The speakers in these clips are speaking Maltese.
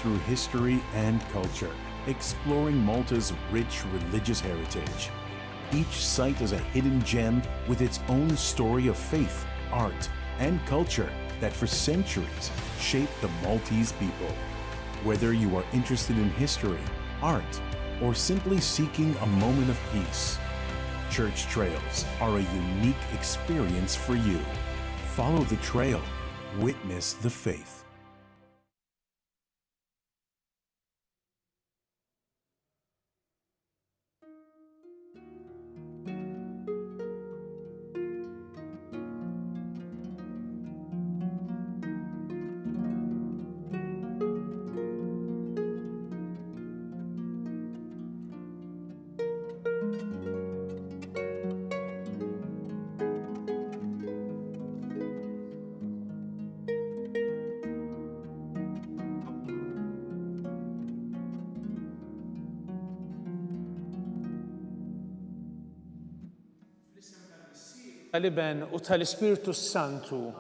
through history and culture, exploring Malta's rich religious heritage. Each site is a hidden gem with its own story of faith, art, and culture that for centuries shaped the Maltese people. Whether you are interested in history, art, or simply seeking a moment of peace, church trails are a unique experience for you. Follow the trail, witness the faith. tal-Iben u tal-Ispiritu Santu,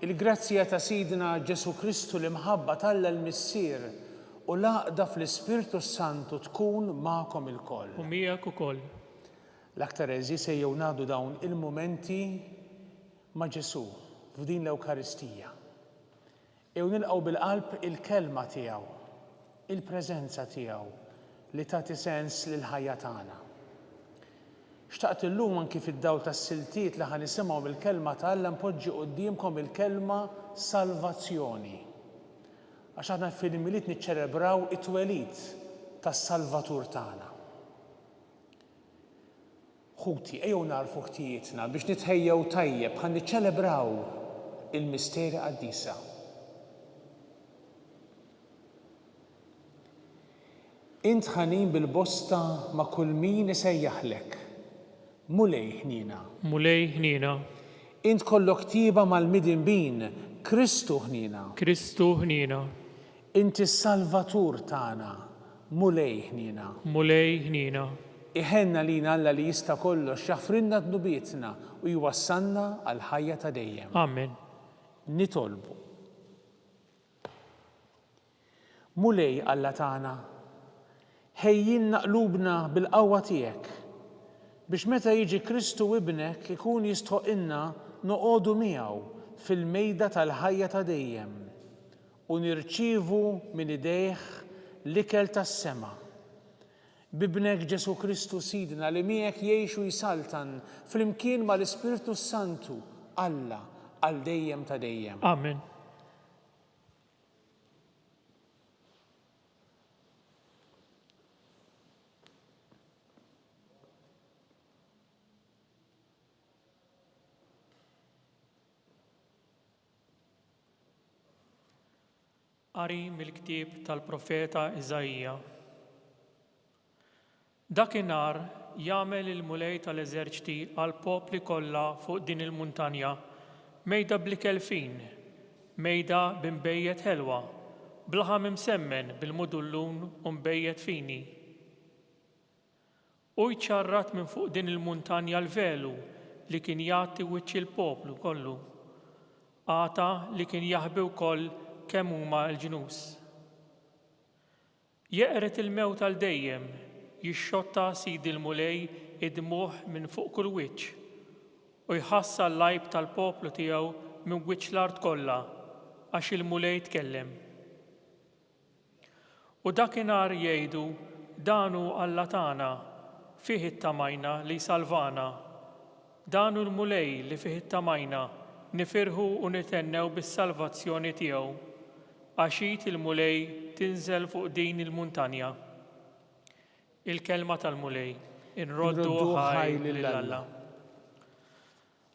il-grazzja ta' Sidna Ġesu Kristu l-imħabba tal-Alla l-Missier u l-għaqda fl-Ispiritu Santu tkun magħkom ilkoll. U miegħek ukoll. L-aktar eżis ejjew ngħaddu dawn il-mumenti ma' Ġesu f'din l-Ewkaristija. Ejjew nilqgħu bil-qalb il-kelma tiegħu, il-preżenza tiegħu li tagħti sens lill-ħajja tagħna. Xtaqt illum anki fid-dawl tas-siltiet li ħa nisimgħu bil-kelma ta' Alla npoġġi qudiemkom il-kelma salvazzjoni. Għax aħna fil-miliet niċċelebraw it-twelid tas-Salvatur tagħna. Ħuti, ejjew narfu ħtijietna biex nitħejjew tajjeb ħa niċċelebraw il-misteri qaddisa. Int ħanin bil-bosta ma' kull min isejjaħlek. Mulej ħnina. Mulej ħnina. Int kollok tiba mal-midin bin, Kristu ħnina. Kristu ħnina. Inti s-Salvatur tagħna, mulej ħnina. Mulej ħnina. Iħenna lina Alla li jista' kollox jaħfrinna dnubietna u jwassalna għal ħajja ta' dejjem. Amen. Nitolbu. Mulej Alla tagħna, ħejjinna qlubna bil-qawwa tiegħek biex meta jiġi Kristu ibnek ikun jistħoqilna noqogħdu miegħu fil-mejda tal-ħajja ta' dejjem u nirċievu minn idejh l-ikel tas-sema. Bibnek Ġesu Kristu Sidna li miegħek jgħixu jsaltan flimkien mal-Ispiritu Santu Alla għal dejjem ta' dejjem. Amen. Qari mill-ktieb tal-profeta Iżajja. Dakinhar jagħmel il-mulej tal-eżerċiti għal popli kollha fuq din il-muntanja mejda bl-ikel fin, mejda b'imbejjed ħelwa, b'laħam imsemmen bil-mudullun u mbejjed fini. U jċarrat minn fuq din il-muntanja l-velu li kien jagħti wiċċ il-poplu kollu, għata li kien jaħbi wkoll kemm huma l-ġnus. Jeqret il-mewt għal dejjem, jixxotta Sidi l-mulej id-dmuħ minn fuq kull wiċċ u jħassa l-lajb tal-poplu tiegħu minn wiċċ l-art kollha għax il-mulej tkellem. U dakinhar jgħidu danu Alla tagħna fih ittamajna li salvana. Danu l-mulej li fih ittamajna nifirħu u nitennew bis-salvazzjoni tiegħu. Għaxit il-mulej tinżel fuq din il-muntanja. Il-kelma tal-mulej, inroddu ħaj lill-Alla.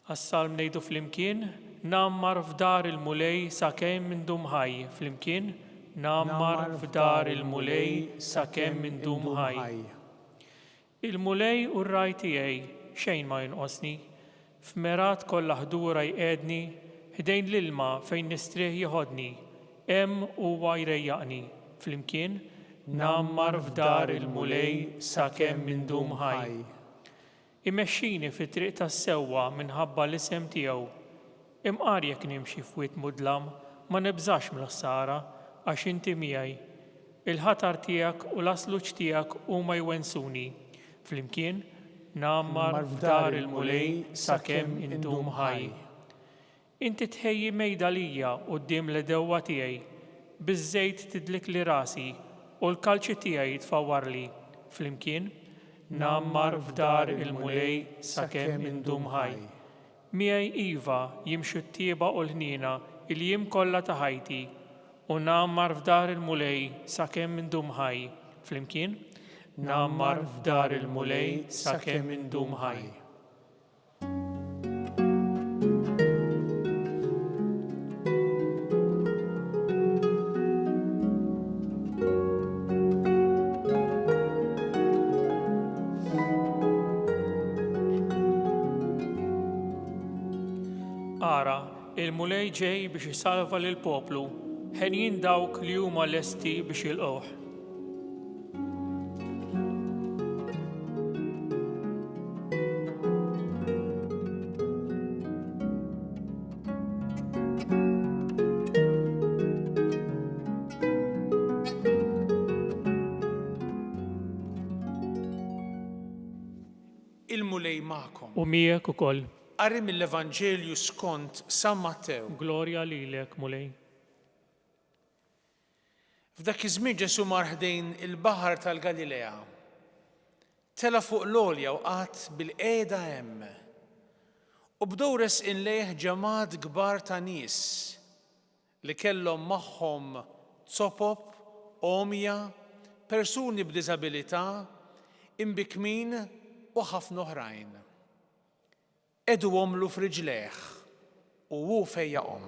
Għas-salm ngħidu flimkien, nammar f'dar il-mulej sakemm indum ħaj. Flimkien, nammar f'dar il-mulej sakemm indum ħaj. Il-mulej u r-raj tiegħi xejn ma jinqosni, f'merat kollha ħdura jqedni, ħdejn l-ilma fejn nistrieħ jieħodni. Hemm huwa jrejjaqni, flimkien nammar f'dar il-mulej sakemm indum ħaj. Imexxini fit-triq tas-sewwa minħabba l-isem tiegħu. Imqar jekk nimxi f'wied mudlam ma nibżax mill-ħsara għax inti miegħi. il-ħatar tiegħek u l-asluġ tiegħek huma jwensuni. Flimkien nammar f'dar il-mulej sakemm indum ħaj. Inti tħejji mejda lija quddiem l-edewwa tiegħi, biż-żejt tidlik li rasi u l-kalċi tiegħi jitfawwar li. Flimkien nammar f'dar il-mulej sakemm indum ħaj. Miegħi iva jimxu t-tieba u l-ħniena il-jiem kollha ta' ħajti u nammar f'dar il-mulej sakemm indum ħaj. Flimkien nammar f'dar il-mulej sakemm indum ħaj. Ara, il-mulej ġej biex isalva lil poplu, ħenjin dawk li huma lesti biex jilqgħuh. Il-mulej magħkom. U miegħek ukoll. Qari mill-Evanġelju skont San Mattew. Glorja lilek, mulej. F'dak iż-żmien Ġesu mar ħdejn il-baħar tal-Galilea. Tela fuq l-għolja u qatt bil-qiegħda hemm. U bdew resqin lejh ġemgħat kbar ta' nies li kellhom magħhom zopop, omja, persuni b'diżabilità, imbikmin u ħafna oħrajn. Edu għomlu f'riġleħ u hu fejjaqhom.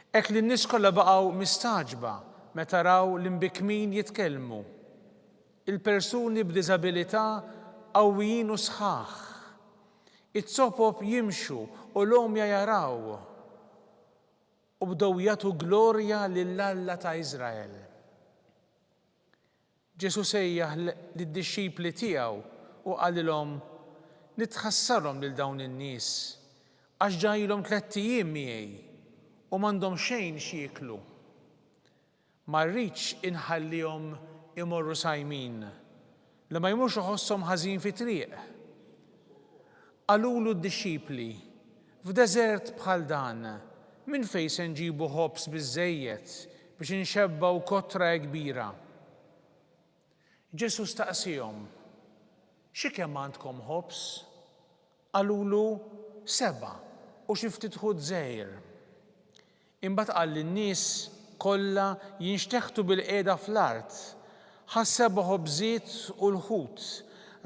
Hekk li n-nies kollha baqgħu mistaġba meta raw l-imbikmin jitkellmu. Il-persuni b'diżabilità qawwijin u sħaħ. It-zopop jimxu u l-omja jaraw. U bdew jagħtu glorja lill-Alla ta' Iżrael. Ġesu sejjaħ lid-dixxipli tiegħu u qalilhom nitħassarhom lil dawn in-nies għax ġajilhom 3 ijiem miegħi u m'għandhom xejn xi jieklu. Ma rridx inħallihom imorru sajmin li ma jmurx iħosshom ħażin fi triq. Qalulu d-dixxipli f'deżert bħal dan minn fejn se nġibu ħobs biżżejjed biex inxebbaw kotra kbira. Ġesu staqsihom, xi kemm għandkom ħobs? Qalulu 7 u xi ftit ħud żgħir. Imbagħad qal lin-nies kollha jinxteħtu bil-qiegħda fl-art, ħas-7 ħobżiet u l-ħut,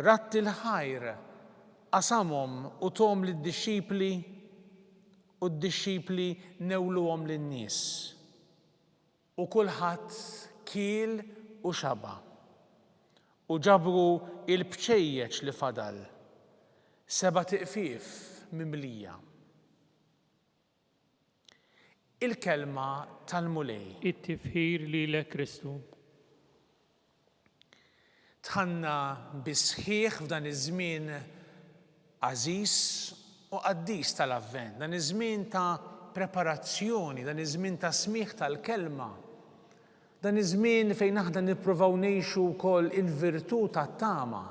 ratti l-ħajr, qasamhom u tom lid-dixxipli u d-dixxipli newluhom lin-nies. U kulħadd kiel u xaba. U ġabru il-bċejjeċ li fadal, 7 tiqfief mimlija. Il-kelma tal-mulej. It-tifħir lilek Kristu. Tħanna bisħieħ f'dan iż-żmien għażiż u qaddis tal-Avvent, dan iż-żmien ta' preparazzjoni, dan iż-żmien ta' smigħ tal-kelma. Dan iż-żmien fejn aħna nippruvaw ngħixu wkoll il-virtù tat-tama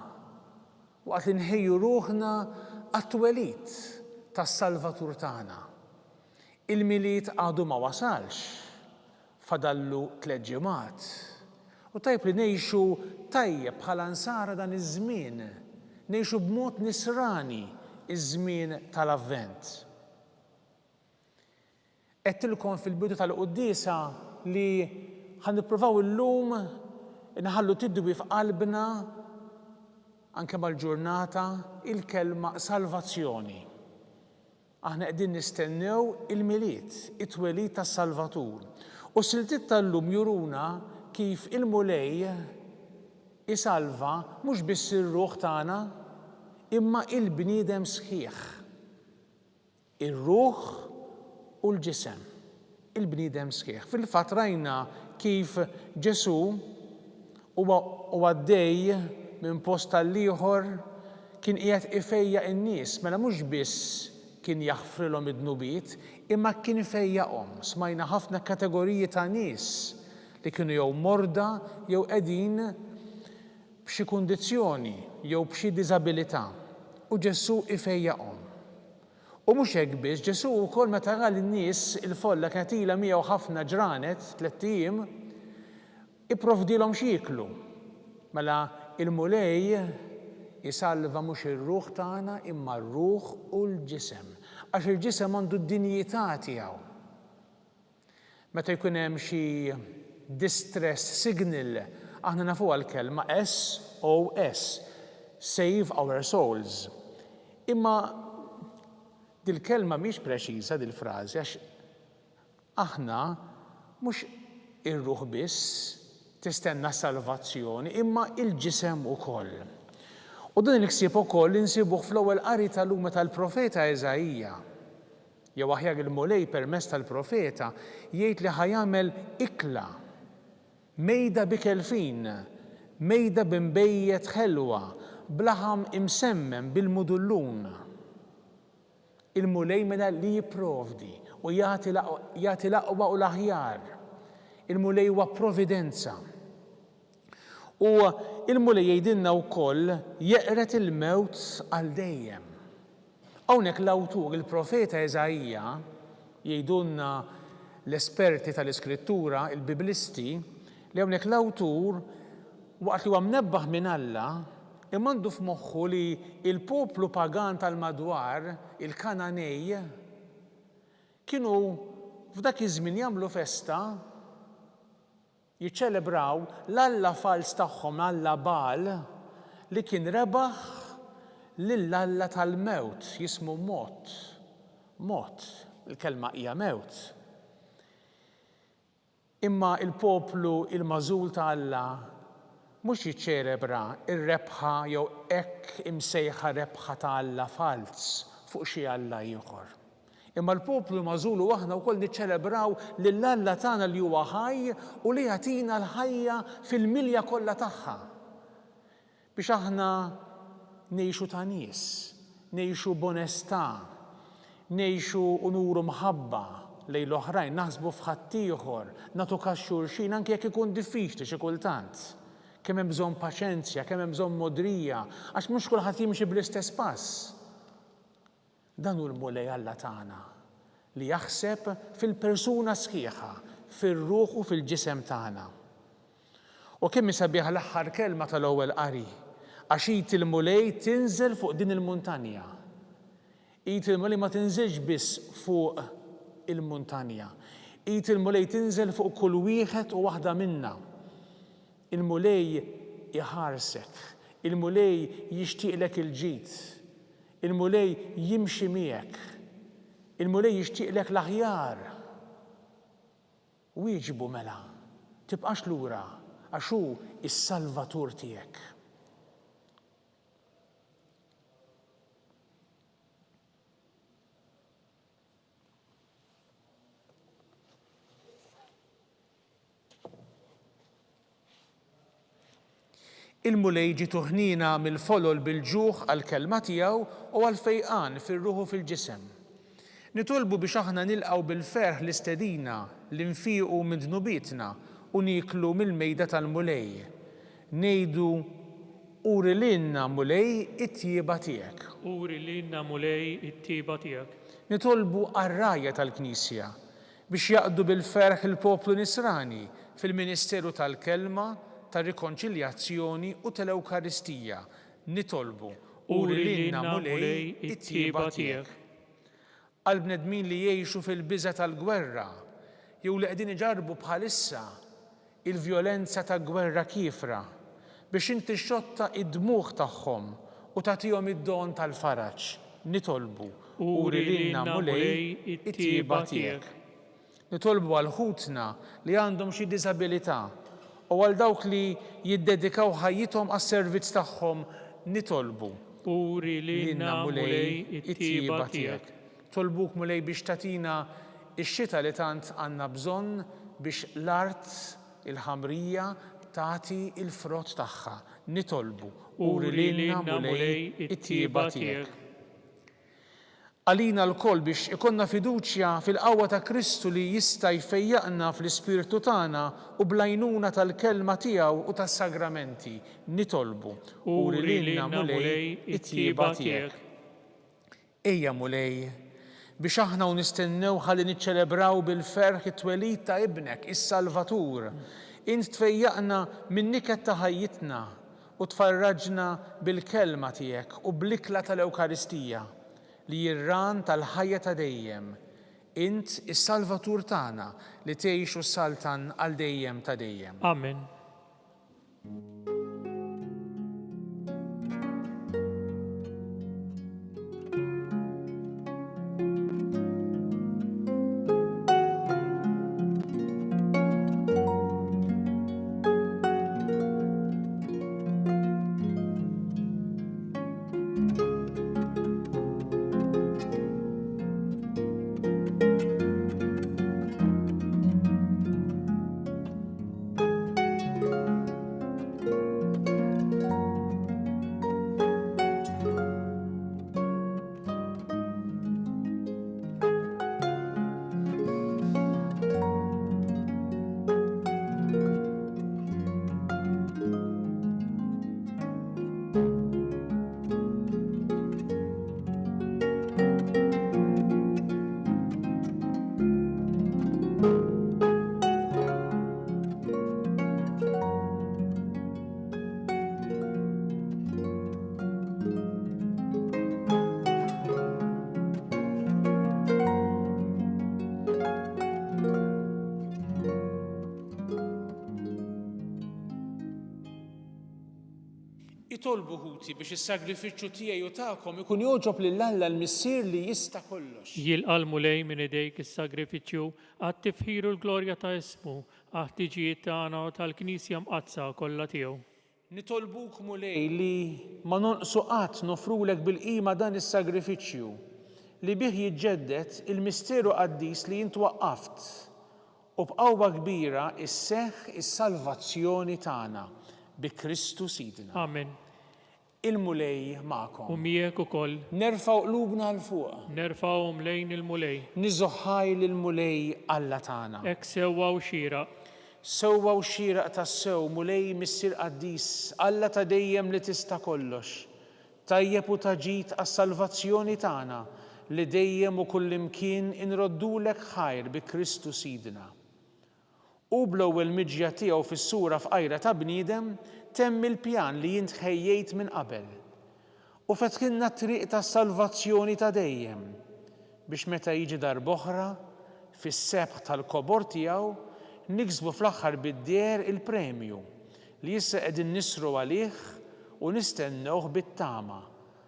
waqt li nħejju ruħna għat-twelid tas-Salvatur tagħna. Il-milied għadu ma wasalx, fadallu 3 ġimgħat. U tajb li ngħixu tajjeb bħala nsara dan iż-żmien, ngħixu b'mod nisrani iż-żmien tal-Avvent. Qedtilkom fil-bidu tal-Qudiesa li ħannippruvaw illum inħallu tidwi f'qalbna anke mal-ġurnata il-kelma salvazzjoni. Aħna qegħdin nistennew il-milied, it-twelid tas-Salvatur. U s-siltiet tal-lum juruna kif il-mulej isalva mhux biss ir-ruħ tagħna imma il-bniedem sħiħ. Ir-ruħ u l-ġisem. Il-bniedem sħiħ. Fil-fatt rajna kif Ġesu huwa għaddej minn post tal-ieħor kien qiegħed ifejjaq in-nies, mela mhux biss kien jaħfrilhom id-dnubiet, imma kien ifejjaqhom. Smajna ħafna kategoriji ta' nies li kienu jew morda jew qegħdin b'xi kundizzjoni jew b'xi diżabilità u Ġesu ifejjaqhom. U mhux hekk biss, Ġesu wkoll meta ra lin-nies il-folla kienet ilha miegħu ħafna ġranet 3 ijiem, ipprovdilhom xi jieklu. Mela il-mulej jisalva mhux ir-ruħ tagħna imma r-ruħ u l-ġisem. Għax il-ġisem għandu d-dinjità tiegħu. Meta jkun hemm xi distress signal, aħna nafuha l-kelma SOS, Save Our Souls. Imma dil-kelma mhix preċiża dil-frażi għax aħna mhux ir-ruħ biss tistenna salvazzjoni, imma il-ġisem ukoll. U dan il-ħsieb ukoll insibuh fl-ewwel qari tal-lum tal-profeta Eżajija. Jew aħjar il-mulej permezz tal-profeta jgħid li ħajamel ikla mejda bikelfin, mejda b'imbejjed ħelwa, blaħam imsemmem bil-mudullun. Il-mulej mela li jipprovdi u jagħti l-aqwa u l-aħjar. Il-mulej huwa providenza. U il-mulej jgħidilna wkoll jeqret il-mewt għal dejjem. Hawnhekk l-awtur il-profeta Eżajija jgħidulna l-esperti tal-Iskrittura, il-Biblisti, li hawnhekk l-awtur waqt li huwa mnebbaħ minn Alla imandu f'moħħu li il-poplu pagan tal-madwar, il-Kananej, kienu f'dak iż-żmien jagħmlu festa jiċċelebraw l-Alla fals tagħhom, Alla Baal, li kien rebaħ lill-Alla tal-mewt, jismu Mot. Mot, il-kelma hija mewt. Imma il-poplu il-mażul ta' Alla mhux jiċċelebra ir-rebħa jew hekk imsejħa rebħa ta' Alla fals fuq xi Alla ieħor. Imma l-poplu mażulu aħna wkoll niċċelebraw lill-Alla tagħna li huwa ħaj u li jagħtina l-ħajja fil-milja kollha tagħha. Biex aħna ngħixu ta' nies, ngħixu b'onestà, ngħixu u nuru mħabba lejn l-oħrajn, naħsbu f'ħadd ieħor, nagħtu każ xulxin anke jekk ikun diffiċli xi kultant. Kemm hemm bżonn paċenzja, kemm hemm bżonn modrija, għax mhux kulħadd jimxi bl-istess pass. Dan hu l-mulej Alla tagħna li jaħseb fil-persuna sħiħa, fir-ruħ u fil-ġisem tagħna. U kemm isabiħ l-aħħar kelma tal-ewwel qari, għax id il-mulej tinżel fuq din il-muntanja. Id il-mulej ma tinżilx biss fuq il-muntanja. Id il-mulej tinżel fuq kull wieħed u waħda minna. Il-mulej iħarsek, il-mulej jixtieqlek il-ġid. Il-mulej jimxi miegħek, il-mulej jixtieqlek l-aħjar. Wieġbu mela, tibqax lura għax hu is-Salvatur tiegħek. Il-mulej ġie tuħnina mill-folol bil-ġuħ għall-kelma tiegħu u għall-fejqan fir-ruħ u fil-ġisem. Nitolbu biex aħna nilqgħu bil-ferħ l-istedina li nfiequ minn dnubietna u niklu mill-mejda tal-mulej. Ngħidu uri lilna mulej it-tjieba tiegħek. Uri lilna mulej it-tjieba tiegħek. Nitolbu għar-rajja tal-Knisja biex jaqdu bil-ferħ il-poplu Nisrani fil-Ministeru tal-Kelma, tar-rikonċiljazzjoni u tal-Ewkaristija. Nitolbu uri lilna mulej it-tjieba tiegħek. Għal bnedmin li jgħixu fil-biża tal-gwerra jew li qegħdin iġarbu bħalissa il-vjolenza ta' gwerra kiefra biex inti xotta id-dmugħ tagħhom u tagħtihom id-don tal-faraġ. Nitolbu uri lilna mulej it-tjieba tiegħek. Nitolbu għal ħutna li għandhom xi diżabilità u għal dawk li jiddedikaw ħajjithom għas-servizz tagħhom nitolbu. Uri lilna mulej it-tjieba tiegħek. Tolbuk mulej biex tatina ix-xita li tant għandna bżonn biex l-art il-ħamrija tagħti il-frott tagħha. Nitolbu. Uri lilna mulej it-tjieba tiegħek. Għalina l-koll biex ikonna fiduċja fil-qawwa ta' Kristu li jista' jfejjaqna fl-ispirtu tagħna u blajnuna tal-kelma tiegħu u tas-sagramenti nitolbu Uri lilna mulej it-tjieba tiegħek. Ejja mulej biex aħna u nistennew ħalli niċċelebraw bil-ferħ it-twelid ta' ibnek, is-Salvatur. Int tfejjaqna min-niket ta' ħajjitna u tfarraġna bil-kelma tiegħek u bl-ikla tal-Ewkaristija li jirran tal-ħajja ta' dejjem. Int is-Salvatur tagħna li tgħixu s-saltan għal dejjem ta' dejjem. Amen. Itolbu ħuti biex is-sagrifiċċju tiegħi u tagħkom ikun jogħġob lill-Alla l-Missier li jista' kollox. Jilqa' l-mulej minn idejk is-sagrifiċċju għat-tifħir u l-glorja ta' ismu għat-tiġijiet tagħna u tal-Knisja mqazza kollha tiegħu. Nitolbuk mulej li ma nonqsu qatt nofrulek bil-qima dan is-sagrifiċċju li bih jiġġedded il-misteru qaddis li jint waqqaft u b'qawwa kbira isseħħ is-salvazzjoni tagħna bi Kristu Sidna. Amen. Il-mulej U magħkom. miegħek ukoll Nerfgħu qlubna l fuq. nerfgħuhom lejn il-mulej. Niżoħħaj lill-mulej Alla tagħna. Hekk sewwa u xieraq. Sewwa u xieraq tas-sew mulej Missier Qaddis, Alla ta' dejjem li tista' kollox. Tajjeb u taġid għas-salvazzjoni tagħna li dejjem u kullimkien inroddulek ħajr bi Kristu Sidna. U bl-ewwel miġja tiegħu fis-sura f'qajra ta' bniedem temm il-pjan li jint ħejjejt minn qabel. U fetħilna t-triq tas-salvazzjoni ta' dejjem biex meta jiġi darb'oħra fis-sebħ tal-kobor tiegħu niksbu fl-aħħar bid-dier il-premju li issa qegħdin nisru għalih u nistennewh bit-tama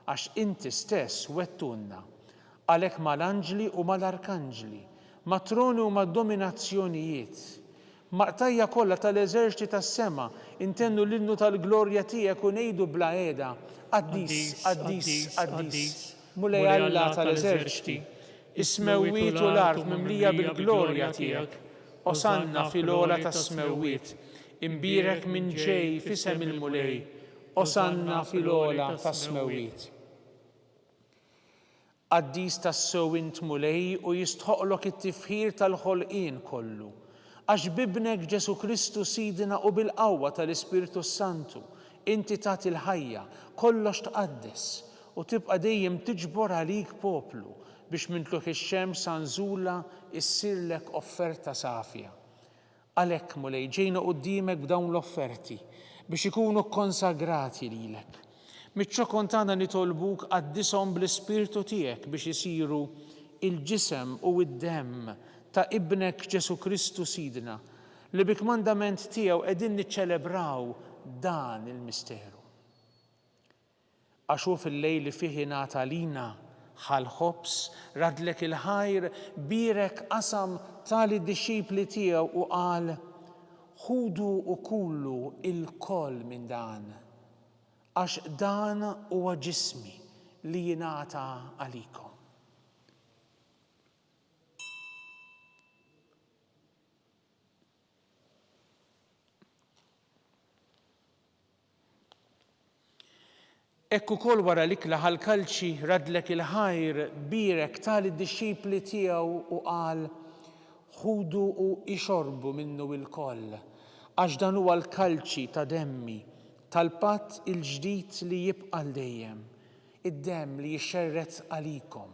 għax inti stess wettunna għalhekk mal-anġli u mal-arkanġli, mat-troni u mad-dominazzjonijiet, maqtajja kollha tal-eżerċiti tas-sema intennu l-innu tal-glorja tiegħek u ngħidu bla qiegħda Qaddis, Qaddis, Qaddis, mulej Alla tal-eżerċiti, is-smewwiet u l-art mimlija bil-glorja tiegħek. Osanna fil-ola tas-smewwiet, imbirek minn ġej f'isem il-mulej, osanna fil-ola tas-smewwiet. Qaddis tas-sew int mulej u jistħoqlok it-tifħir tal-ħolqien kollu. Għax bibnek Ġesu Kristu Sidna u bil-qawwa tal-Ispiritu Santu, inti tagħti l-ħajja, kollox tqaddes u tibqa' dejjem tiġbor għalik poplu biex mintluħ ix-xems għanżula issirlek offerta safja. Għalhekk mulej ġejna quddiemek b'dawn l-offerti biex ikunu konsagrati lilek. Miċ-ċokon tagħna nitolbuk qaddishom bl-Ispirtu tiegħek biex isiru il-ġisem u d-demm ta' ibnek Ġesu Kristu Sidna li bik-mandament tiegħu qegħdin niċċelebraw dan il-misteru. Għax hu fil-lejl li fih ingħata lina ħal-ħobs radlek il-ħajr birek qasam tal-disċipli tiegħu u qal ħudu u kullu il-koll minn dan għax dan huwa ġismi li jingħata għalikom. Ekku kol wara l-ikla ħal-kalċi radlek il-ħajr birek tal-id-disċipli tiegħu u qal ħudu u ixorbu minnu il-koll għax dan huwa l-kalċi ta' demmi tal-patt il-ġdid li jibqa' dejjem, id-demm li jixxerret għalikom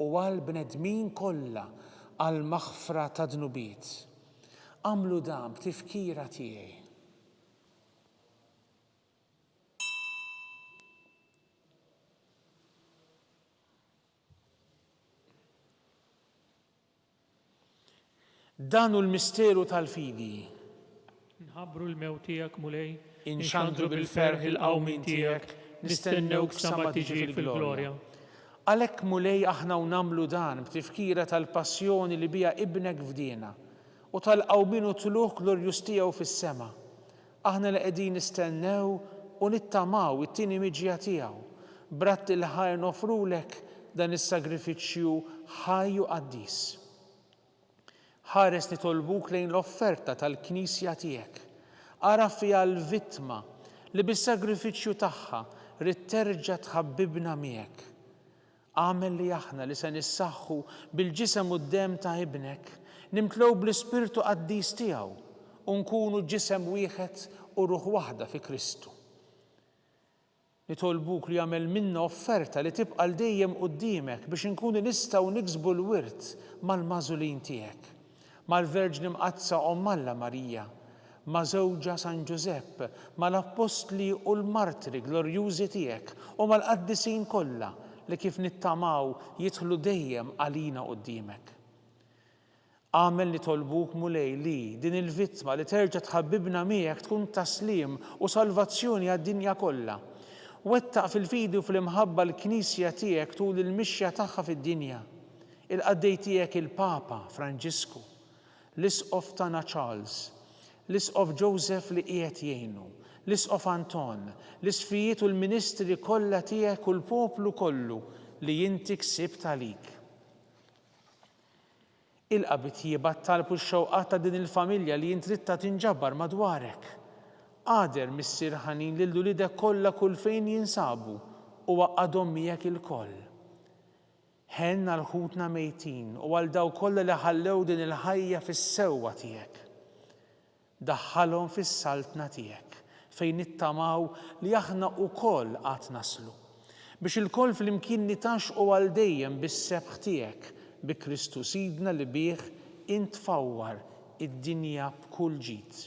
u għal bnedmin kollha għal maħfra ta' dnubiet. Għamlu dan b'tifkira tiegħi. Dan hu l-misteru tal-fidi. Nħabbru l-mew tiegħek mulej, Inxandru bil-ferħ il-qawmin tiegħek, nistennewk sama tiġi fil-glorja. Għalhekk mulej aħna u nagħmlu dan b'tifkira tal-passjoni li biha ibnek fdina u tal-qawmin u tluh glorjus tiegħu fis-sema. Aħna li qegħdin nistennew u nittamaw it-tieni miġja tiegħu. Bratt il-ħajr nofrulek dan is-sagrifiċċju ħaj u qaddis. Ħares nitolbuk lejn l-offerta tal-Knisja tiegħek. Ara fiha l-vittma li bis-sagrifiċċju tagħha rid terġa' tħabbibna miegħek. Għamel li aħna li se nissaħħu bil-ġisem u d-demm ta' ibnek nimtlew bl-Ispirtu Qaddis tiegħu u nkunu ġisem wieħed u ruħ waħda fi Kristu. Nitolbuk li jagħmel minna offerta li tibqa' dejjem quddiemek biex inkunu nistgħu niksbu l-wirt mal-magħżulin tiegħek, mal-Verġni Mqazza Alla Marija, ma' żewġa San Giuseppe, mal-Apostli u l-Martri glorjużi tiegħek u mal-qaddisin kollha li kif nittamaw jidħlu dejjem għalina quddiemek. Għamel li tolbuk mulej li din il-vittma li terġa' tħabbibna miegħek tkun taslim u salvazzjoni għad-dinja kollha. Wettaq fil-fidi u fil-imħabba l-Knisja tiegħek tul il-mixja tagħha fid-dinja. Il-qaddej tiegħek il-Papa Franġisku, l-Isqof tagħna Charles, l-Isqof Joseph li qiegħed jgħinu, l-Isqof Anton, l-isfijiet u l-ministri kollha tiegħek u l-poplu kollu li inti ksibt għalik. Il-qabitjieba talbu x-xewqat ta' din il-familja li int trid tinġabbar madwarek. Qader missier ħanin lil wliedek kollha kull fejn jinsabu u għaqadhom miegħek il-koll. Ħenna l-ħutna mejtin u għal daw kollha li ħallew din il-ħajja fis-sewwa tiegħek. Daħħalhom fis-saltna tiegħek fejn nittamaw li aħna wkoll qatt naslu. Biex il-koll flimkien nitaxqu għal dejjem bis-sebħ tiegħek bi Kristu Sidna li bih int tfawwar id-dinja b'kull ġid.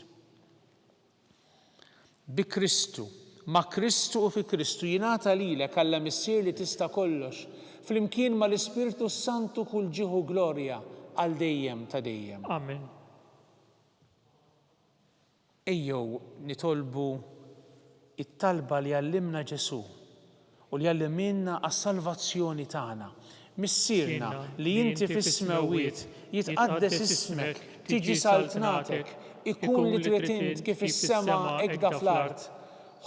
Bi Kristu, ma' Kristu u fi Kristu jingħata lilek Alla missier li tista' kollox flimkien mal-Ispirtu Santu kull ġieħu glorja għal dejjem ta' dejjem. Amen. Ejjew nitolbu it-talba li għallimna Ġesu u li għallimna għas-salvazzjoni tagħna. Missierna li inti fis-smawiet jitqaddes ismek, tiġi saltnatek, ikun li trid int kif is-sema hekk fl-ard.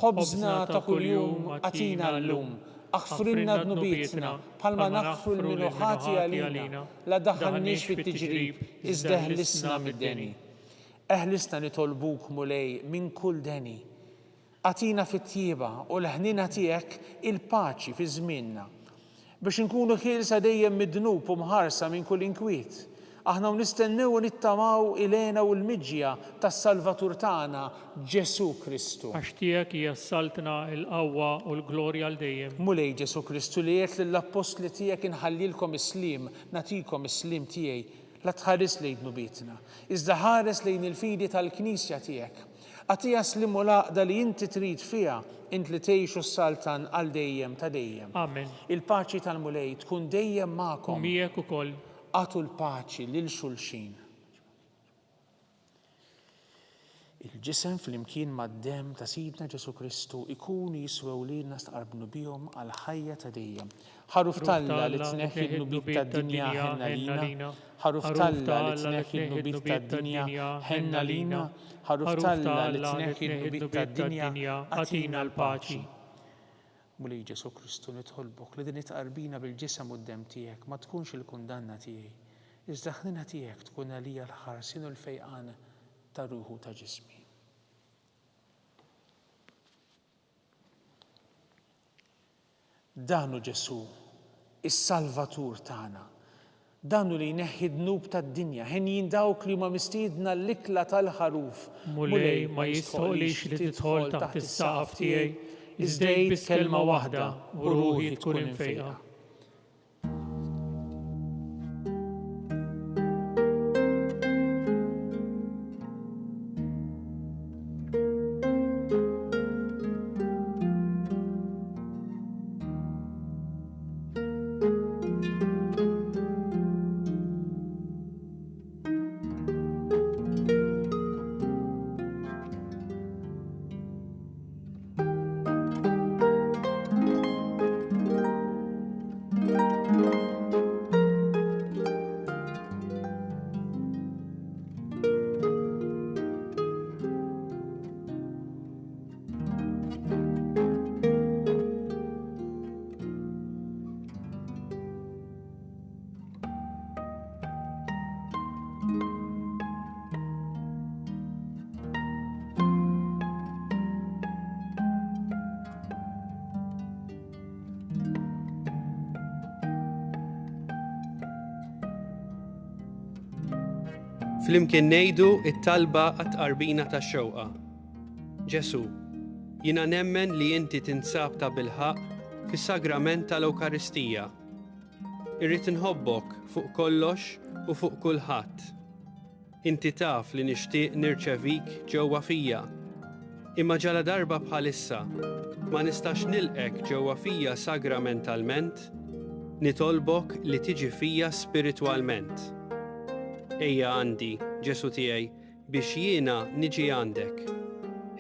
Ħobżna ta' kuljum għatina llum, aħfrinna dnubietna bħalma naħfru l-minuħati għalina, la daħħalniex fit-tiġrib, iżda eħlisna mid-deni. Eħlisna nitolbuk mulej minn kull deni. Għatina fit-tjieba u l-ħnina tiegħek il-paċi fi żmienna biex inkunu ħielsa dejjem mid-dnub u mħarsa minn kull inkwiet. Aħna nistennew u nittamaw ilena u l-miġja tas-Salvatur tagħna Ġesu Kristu. Għax tiegħek hija s-saltna l-qawwa u l-glorja għal dejjem. Mulej Ġesu Kristu li jgħid lill-Apostli tiegħek inħallilkom is-slim, nagħtikom is-slim tiegħi, la tħares lejn dnubietna, iżda ħares lejn il-fidi tal-Knisja tiegħek. Għatija slim u laqda li inti trid fiha int li tgħixu s-saltan għal dejjem ta' dejjem. Amen. Il-paċi tal-mulej tkun dejjem magħkom. U miegħek ukoll. Għatu l-paċi lil xulxin. Il-ġisem flimkien mad-demm ta' Sidna Ġesu Kristu ikunu jiswew lilna staqarbnu bihom għal ħajja ta' dejjem. Ħaruf Talla li tneħħi l-nubit tad-dinja ħenna lina. Ħaruf Talla li tneħħi l-nubit tad-dinja ħenna lina. Ħaruf Talla li tneħħi l-nubit tad-dinja għatina l-paċi. Mulej Ġesu Kristu nitħolbok li din itqarbina bil-ġisem u d-demm tiegħek ma tkunx il-kundanna tiegħi. Iżda ħnina tiegħek tkun għalija l-ħarsin u l-fejqan ta' ruħu ta' ġismi. danu Ġesu, is-Salvatur tagħna. Danu li jneħħi d-dnub tad-dinja, ħin dawk li huma mistiedna l-ikla tal-ħaruf. Mulej ma jistħolix li tidħol taħt is-saqaf tiegħi, iżdejt bis-kelma waħda u ruħi tkun infejqa. Flimkien ngħidu it-talba għat-tqarbina tax-xewqa. Ġesu, jiena nemmen li inti tinsab ta' bilħaq fis-sagrament tal-Ewkaristija. Irrid inħobbok fuq kollox u fuq kulħadd. Inti taf li nixtieq nirċevik ġewwa fija. Imma ġala darba bħalissa ma nistax nilqek ġewwa fija sagramentalment, nitolbok li tiġi fija spiritwalment. Ejja għandi, Ġesu tiegħi, biex jiena niġi għandek.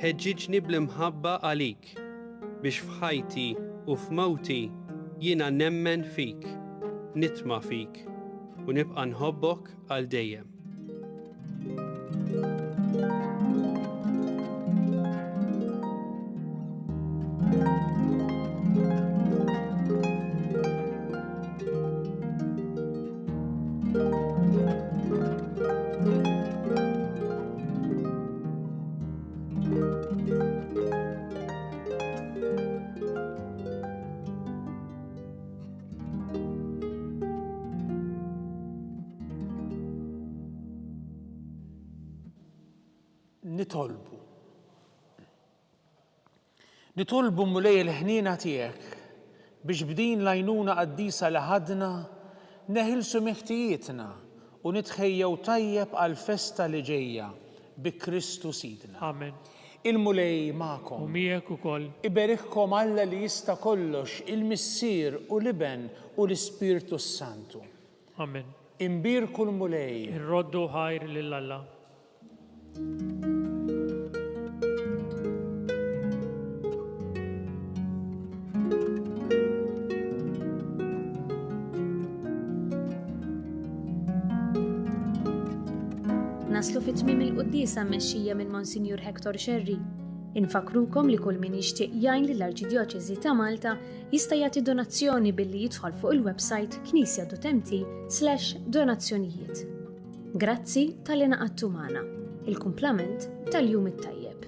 Ħeġġiġni bl-imħabba għalik, biex f'ħajti u f'mewti jiena nemmen fik, nitma' fik u nibqa' nħobbok għal dejjem. Nitolbu mulej il-ħnina tiegħek biex bdin lajnuna qaddisa li ħadna neħilsu meħtijietna u nitħejjew tajjeb għal festa li ġejja bi Kristu Sidna. Amen. Il-mulej magħkom. U miegħek ukoll. Iberihkom Alla li jista' kollox, il-Missier u l-Iben u l-Ispirtu Santu. Amen. Imbirku l-mulej. Irroddu ħajr lil Alla. Naslu fit-tmiem il-qudiesa mmexxija minn Monsinjur Hector Xerri. Infakrukom li kull min jixtieq jgħin lill-Arċidjoċeżi ta' Malta jista' jagħti donazzjoni billi jidħol fuq il-website knisja.mt/donazzjonijiet. Grazzi tal-li naqadtu magħna. Il-kumplament tal-jum it-tajjeb.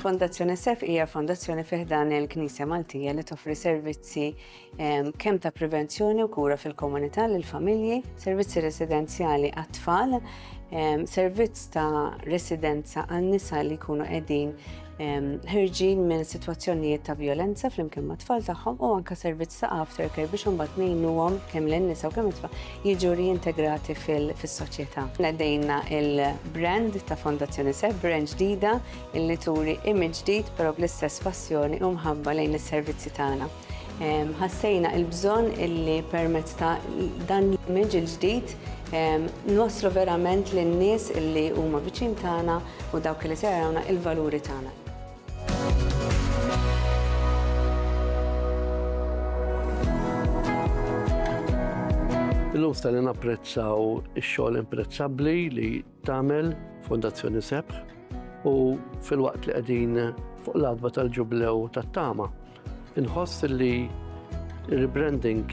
Fondazzjoni SEF hija fondazzjoni fih dan il-Knisja Maltija li toffri servizzi kemm ta' prevenzjoni u kura fil-komunità lill-familji, servizzi residenzjali għat-tfal, servizz ta' residenza għan-nisa li jkunu qegħdin ħirġin minn sitwazzjonijiet ta' violenza flimkien ma' tfal tagħhom u anke servizz ta' aftercare biex imbagħad ngħinuhom kemm lin-nisa u kemm it-tfal jiġu reintegrati fis-soċjetà. Nedejna il-brand ta' Fondazzjoni SEF, brand ġdida illi turi image ġdid però bl-istess passjoni u mħabba lejn is-servizzi tagħna. Ħassejna il-bżonn illi permezz ta' dan l-image il-ġdid nwaslu verament lin-nies illi huma viċin tagħna u dawk li se jarawna il-valuri tagħna. Illum stali napprezzaw ix-xogħol imprezzabbli li tagħmel Fondazzjoni SEF u fil-waqt li qegħdin fuq l-adba tal-ġublew tat-tama. Inħoss li rebranding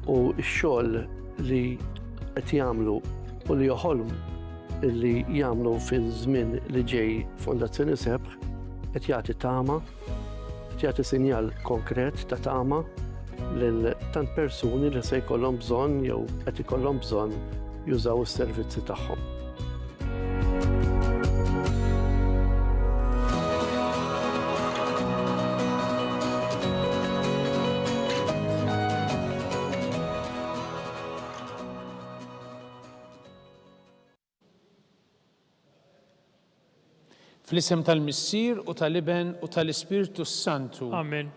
u x-xogħol li qed jagħmlu u li joħolmu li jagħmlu fiż-żmien li ġej Fondazzjoni Sebħ qed jagħti tama, qed jagħti sinjal konkret ta' tama lil tant persuni li se jkollhom bżonn jew qed ikollhom bżonn jużaw is-servizzi tagħhom. Fl-isem tal-Missier u tal-Iben u tal-Ispirtu Santu. Amen.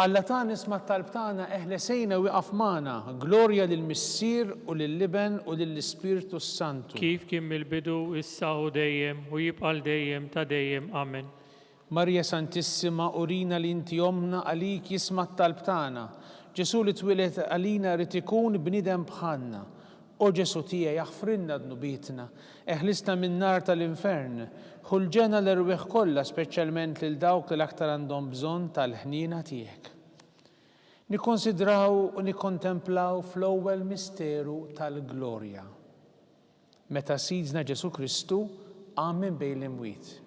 Alla ta' nisma' talb tagħna eħlesejna wieqaf magħna, glorja lill-Missier u lill-Iben u lill-Ispirtu Santu. Kif kien mill-bidu issa u dejjem u jibqal dejjem ta' dejjem. Amen. Marja Santissima, urina li inti omna għalik jisma' talb tagħna. Ġesu li twilet għalina rid ikun bniedem bħalna. O Ġesu tiegħi jaħfrinna dnubietna, eħlisna min-nar tal-infern, ħulġena l-irwieħ kollha speċjalment lil dawk li aktar għandhom bżonn tal-ħniena tiegħek. Nikkonsidraw u nikkontemplaw fl-ewwel misteru tal-glorja. Meta Sidna Ġesu Kristu qam minn bejn l-imwiet.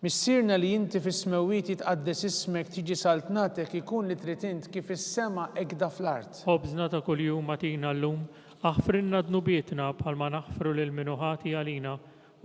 Missierna li inti fis-smewwiet jitqaddes ismek tiġi saltnatek ikun li trid int kif is-sema hekk fl-art. Ħobżna ta' kuljum atina llum, aħfrinna dnubietna bħalma naħfru lil minuħati għalina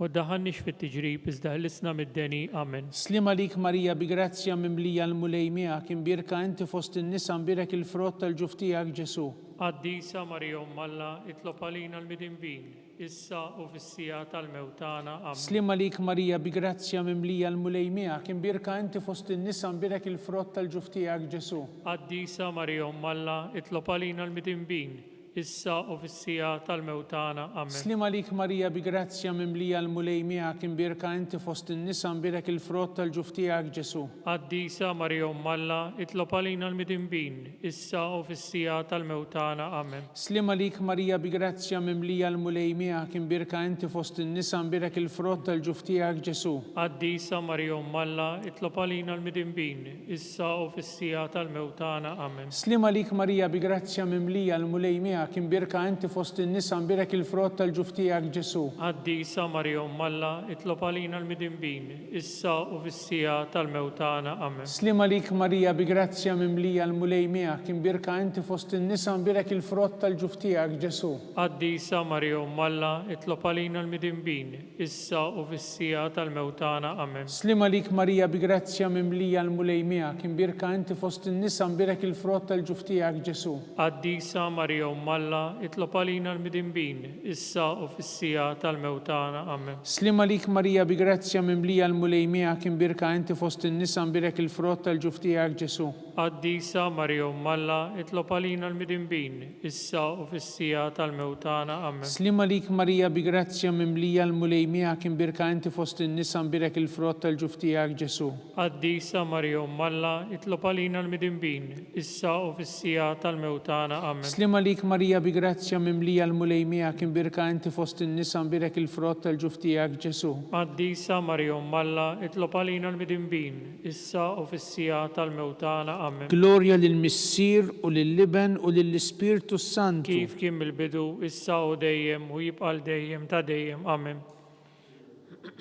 u ddaħħalniex fit-tiġrib iżda ħlisna mid-deni. Amen. Slima lik Marija bi grazzja mimlija l-mulej miegħek imbirka inti fost in-nisa imbirek il-frott tal-ġuf tiegħek Ġesu. Qaddisa Marija Umm Alla, itlob għalina l-midinbin, issa u fis-sija tal-mewtana. Amen. Slima lik Marija bi grazzja mimlija l-mulej miegħek imbirka inti fost in-nisa imbirek il-frott tal-ġuf tiegħek Ġesu. Qaddisa Marija Umm Alla, itlob għalina l-midinbin, issa u fis-sija tal-mewtana. Amen. Slima lik Marija bi grazzja mimlija l-mulej miegħek imbirka inti fost in-nisa imbirek il-frott tal-ġuf tiegħek Ġesu. Qaddisa Marija Umm Alla, itlob għalina l-midinbin, issa u fis-sija tal-mewtana. Amen. Slima lik Marija bi grazzja mimlija l-mulej miegħek imbirka inti fost in-nisa imbirek il-frott tal-ġuf tiegħek Ġesu. Qaddisa Marija Umm Alla, itlob għalina l-midinbin, issa u fis-sija tal-mewtana. Amen. Slima lik Marija bi grazzja mimlija l-mulej miegħek imbirka inti fost in-nisa imbirek il-frott tal-ġuf tiegħek Ġesu. Qaddisa Marija Umm Alla, itlob għalina l-midinbin, issa u fis-sija tal-mewtana. Amen. Slima lik Marija bi grazzja mimlija l-mulej miegħek imbirka inti fost in-nisa imbirek il-frott tal-ġuf tiegħek Ġesu. Qaddisa Marija Umm Alla, itlob għalina l-midinbin, issa u fis-sija tal-mewtana. Amen. Slima lik Marija bi grazzja mimlija l-mulej miegħek imbirka inti fost in-nisa imbirek il-frott tal-ġuf tiegħek Ġesu. Qaddisa Marija Umm Alla, itlob għalina l-midinbin, issa u fis-sija tal-mewtana. Amen. Slima lik Marija bi grazzja mimlija l-mulej miegħek imbirka inti fost in-nisa imbirek il-frott tal-ġuf tiegħek Ġesu. Qaddisa Marija Umm Alla, itlob għalina l-midinbin, issa u fis-sija tal-mewtana. Amen. Slima lik Marija bi grazzja mimlija l-mulej miegħek imbirka inti fost in-nisa imbirek il-frott tal-ġuf tiegħek Ġesu. Qaddisa Marija Umm Alla, itlob għalina l-midinbin, issa u fis-sija tal-mewtana. Amen. Slima lik Marija bi grazzja mimlija l-mulej miegħek imbirka inti fost in-nisa imbirek il-frott tal-ġuf tiegħek Ġesu. Qaddisa Marija Umm Alla, itlob għalina l-midinbin, issa u fis-sija tal-mewtana. Amen. Glorja lill-Missier u lill-Iben u lill-Ispirtu Santu. Kif kien mill-bidu, issa u dejjem u jibqal dejjem ta' dejjem. Amen.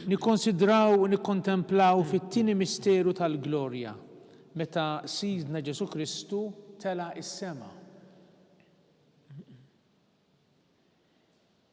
Nikkonsidraw u nikkontemplaw fit-tieni misteru tal-glorja meta Sidna Ġesu Kristu tela is-sema.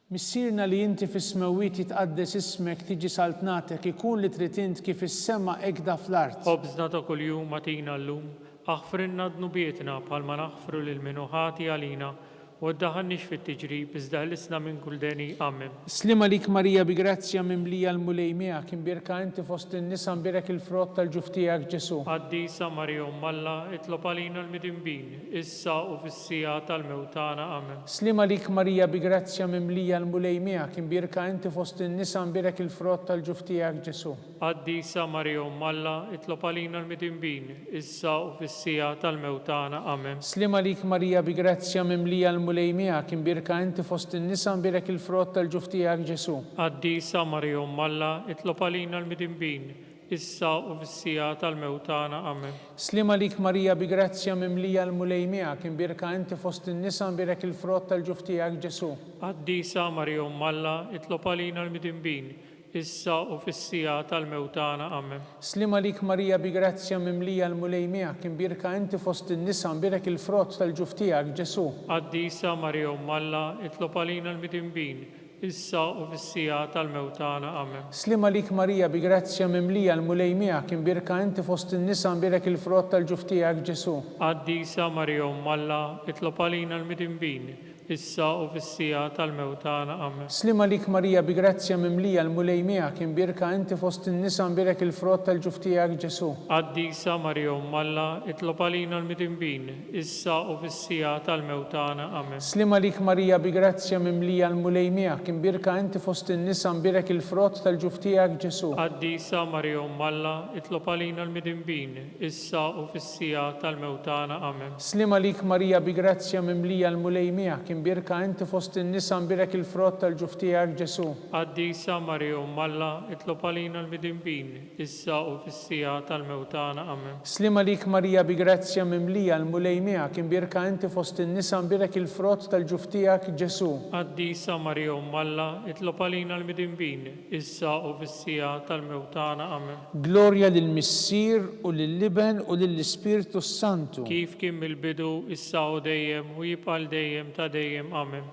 Missierna li inti fis-smewwiet jitqaddes ismek tiġi saltnatek ikun li trid int kif is-sema hekk fl-art. Ħobżna ta' kuljum atina llum, aħfrinna dnubietna bħalma naħfru lil minuħati għalina u ddaħħalniex fit-tiġrib iżda ħlisna minn kull deni. Amen. Slima lik Marija bi grazzja mimlija l-mulej miegħek imbirka inti fost in-nisa imbirek il-frott tal-ġuf tiegħek Ġesu. Qaddisa Marija Umm Alla, itlob għalina l-midinbin, issa u fis-sija tal-mewtana. Amen. Slima lik Marija bi grazzja mimlija l-mulej miegħek imbirka inti fost in-nisa imbirek il-frott tal-ġuf tiegħek Ġesu. Qaddisa Marija Umm Alla, itlob għalina l-midinbin, issa u fis-sija tal-mewtana. Amen. Slima lik Marija bi grazzja mimlija l l-mulejmija kien birka inti fost in-nisa nbirek il-frott tal-ġuf tiegħek Ġesu. Qaddisa Marija Umm Alla, itlob għalina l-midinbin, issa u fis-sija tal-mewt tagħna. Amen. Slima lik Marija bi grazzja mimlija l-mulejmija kien birka inti fost in-nisa nbirek il-frott tal-ġuf tiegħek Ġesu. Qaddisa Marija Umm Alla, itlob għalina l-midinbin, issa u fis-sija tal-mewt tagħna. Amen. Slima lik Marija bi grazzja mimlija l-mulejmija kien birka inti fost in-nisa nbirek il-frott tal-ġuf tiegħek Ġesu. Qaddisa Marija Umm Alla, itlob għalina l-midinbin, issa u fis-sija tal-mewt tagħna. Amen. Slima lik Marija bi grazzja mimlija l-mulejmija kien birka inti fost in-nisa nbirek il-frott tal-ġuf tiegħek Ġesu. Qaddisa Marija Umm Alla, itlob għalina l-midinbin, issa u fis-sija tal-mewt tagħna. Amen. Slima lik Marija bi grazzja mimlija l-mulejmija kien birka inti fost in-nisa nbirek il-frott tal-ġuf tiegħek Ġesu. Qaddisa Marija Umm Alla, itlob għalina l-midinbin, issa u fis-sija tal-mewt tagħna. Amen. Slima lik Marija bi grazzja mimlija l-mulejmija kien birka inti fost in-nisa nbirek il-frott tal-ġuf tiegħek Ġesu. Qaddisa Marija Umm Alla, itlob għalina l-midinbin, issa u fis-sija tal-mewt tagħna. Amen. Slima lik Marija bi grazzja mimlija l-mulejmija kien birka inti fost in-nisa nbirek il-frott tal-ġuf tiegħek Ġesu. Qaddisa Marija Umm Alla, itlob għalina l-midinbin, issa u fis-sija tal-mewt tagħna. Amen. Slima lik Marija bi grazzja mimlija l-mulejmija kien birka inti fost in-nisa nbirek il-frott tal-ġuf tiegħek Ġesu. Qaddisa Marija Umm Alla, itlob għalina l-midinbin, issa u fis-sija tal-mewt tagħna. Amen. Glorja lill-Missier u lill-Liben u lill-Ispirtu Santu. Kif kien mill-bidu, issa u dejjem u jibqa' dejjem ta' dejjem. Amen.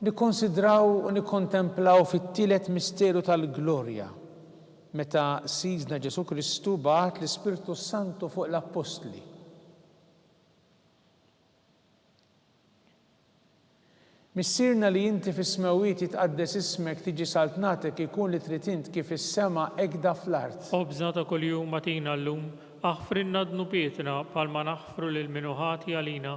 Nikkonsidraw u nikkontemplaw fit-tielet misteru tal-glorja meta Sidna Ġesu Kristu bagħat l-Ispirtu Santu fuq l-Apostli. Missierna li inti fis-smawiet jitqaddes ismek tiġi saltnatek ikun li trid int kif is-sema hekk fl-art. Obżna ta' kuljum matina llum, aħfrinna dnubietna bħalma naħfru lil min ħati għalina,